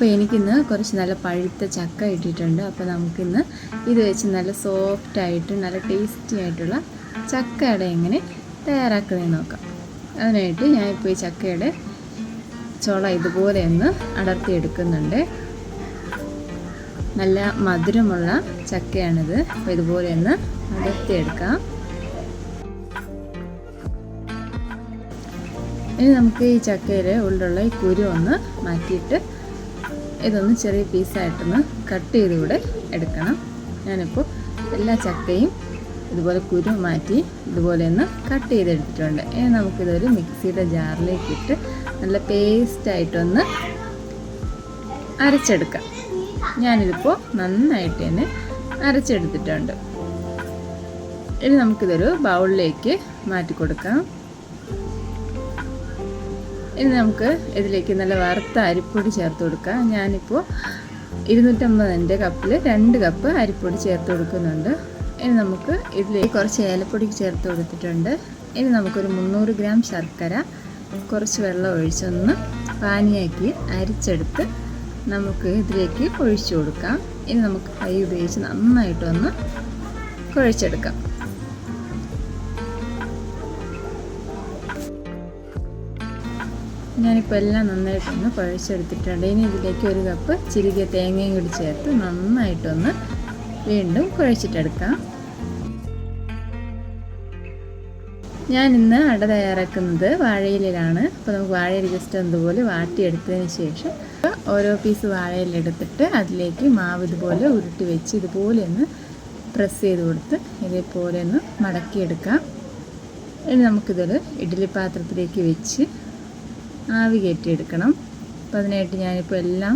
അപ്പോൾ എനിക്കിന്ന് കുറച്ച് നല്ല പഴുത്ത ചക്ക ഇട്ടിട്ടുണ്ട്. അപ്പോൾ നമുക്കിന്ന് ഇത് വെച്ച് നല്ല സോഫ്റ്റായിട്ട് നല്ല ടേസ്റ്റി ആയിട്ടുള്ള ചക്കയുടെ എങ്ങനെ തയ്യാറാക്കുന്നതെന്ന് നോക്കാം. അതിനായിട്ട് ഞാനിപ്പോൾ ഈ ചക്കയുടെ ചുള ഇതുപോലെ ഒന്ന് അടർത്തിയെടുക്കുന്നുണ്ട്. നല്ല മധുരമുള്ള ചക്കയാണിത്. അപ്പോൾ ഇതുപോലെ ഒന്ന് അടർത്തിയെടുക്കാം. ഇനി നമുക്ക് ഈ ചക്കയിൽ ഉള്ളിലുള്ള ഈ കുരു ഒന്ന് മാറ്റിയിട്ട് ഇതൊന്ന് ചെറിയ പീസായിട്ടൊന്ന് കട്ട് ചെയ്തുകൂടെ എടുക്കണം. ഞാനിപ്പോൾ എല്ലാ ചക്കയും ഇതുപോലെ കുരു മാറ്റി ഇതുപോലെ ഒന്ന് കട്ട് ചെയ്തെടുത്തിട്ടുണ്ട്. ഇനി നമുക്കിതൊരു മിക്സിയുടെ ജാറിലേക്ക് ഇട്ട് നല്ല പേസ്റ്റായിട്ടൊന്ന് അരച്ചെടുക്കാം. ഞാനിതിപ്പോൾ നന്നായിട്ട് തന്നെ അരച്ചെടുത്തിട്ടുണ്ട്. ഇനി നമുക്കിതൊരു ബൗളിലേക്ക് മാറ്റി കൊടുക്കാം. ഇനി നമുക്ക് ഇതിലേക്ക് നല്ല വറുത്ത അരിപ്പൊടി ചേർത്ത് കൊടുക്കാം. ഞാനിപ്പോൾ 250 കപ്പിൽ 2 കപ്പ് അരിപ്പൊടി ചേർത്ത് കൊടുക്കുന്നുണ്ട്. ഇനി നമുക്ക് ഇതിലേക്ക് കുറച്ച് ഏലപ്പൊടി ചേർത്ത് കൊടുത്തിട്ടുണ്ട്. ഇനി നമുക്കൊരു 300 ഗ്രാം ശർക്കര കുറച്ച് വെള്ളം ഒഴിച്ചൊന്ന് പാനിയാക്കി അരിച്ചെടുത്ത് നമുക്ക് ഇതിലേക്ക് ഒഴിച്ചു കൊടുക്കാം. ഇനി നമുക്ക് കൈ ഉപയോഗിച്ച് നന്നായിട്ടൊന്ന് കുഴച്ചെടുക്കാം. ഞാനിപ്പോൾ എല്ലാം നന്നായിട്ടൊന്ന് കുഴച്ചെടുത്തിട്ടുണ്ട്. ഇനി ഇതിലേക്ക് 1 കപ്പ് ചിരികിയ തേങ്ങയും കൂടി ചേർത്ത് നന്നായിട്ടൊന്ന് വീണ്ടും കുഴച്ചിട്ടെടുക്കാം. ഞാനിന്ന് അട തയ്യാറാക്കുന്നത് വാഴയിലാണ്. അപ്പോൾ നമുക്ക് വാഴയിൽ ജസ്റ്റ് അതുപോലെ വാട്ടിയെടുത്തതിന് ശേഷം ഓരോ പീസ് വാഴയിലെടുത്തിട്ട് അതിലേക്ക് മാവ് ഇതുപോലെ ഉരുട്ടി വെച്ച് ഇതുപോലെ ഒന്ന് പ്രസ് ചെയ്ത് കൊടുത്ത് ഇതേപോലെ ഒന്ന് മടക്കിയെടുക്കാം. ഇനി നമുക്കിതൊരു ഇഡ്ഡലി പാത്രത്തിലേക്ക് വെച്ച് ആവി കയറ്റിയെടുക്കണം. അപ്പോൾ അതിനായിട്ട് ഞാനിപ്പോൾ എല്ലാം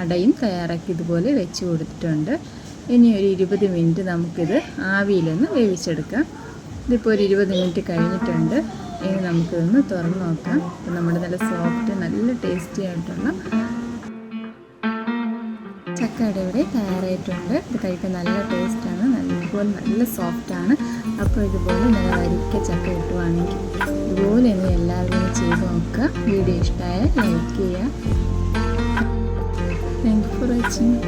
അടയും തയ്യാറാക്കി ഇതുപോലെ വെച്ച് കൊടുത്തിട്ടുണ്ട്. ഇനി ഒരു 20 മിനിറ്റ് നമുക്കിത് ആവിയിലൊന്ന് വേവിച്ചെടുക്കാം. ഇതിപ്പോൾ ഒരു 20 മിനിറ്റ് കഴിഞ്ഞിട്ടുണ്ട്. ഇനി നമുക്കിതൊന്ന് തുറന്ന് നോക്കാം. അപ്പോൾ നമ്മുടെ നല്ല സോഫ്റ്റ് നല്ല ടേസ്റ്റി ആയിട്ടുള്ള ചക്കയുടെ ഇവിടെ തയ്യാറായിട്ടുണ്ട്. ഇത് കഴിക്കാൻ നല്ല ടേസ്റ്റാണ്, നല്ലപോലെ നല്ല സോഫ്റ്റാണ്. അപ്പോൾ ഇതുപോലെ നല്ല വരിക്ക ചക്ക കിട്ടുവാണെങ്കിൽ ഇതുപോലെ തന്നെ എല്ലാവരും ചെയ്ത് നോക്കുക. വീഡിയോ ഇഷ്ടമായാൽ ലൈക്ക് ചെയ്യുക. Thank you for watching.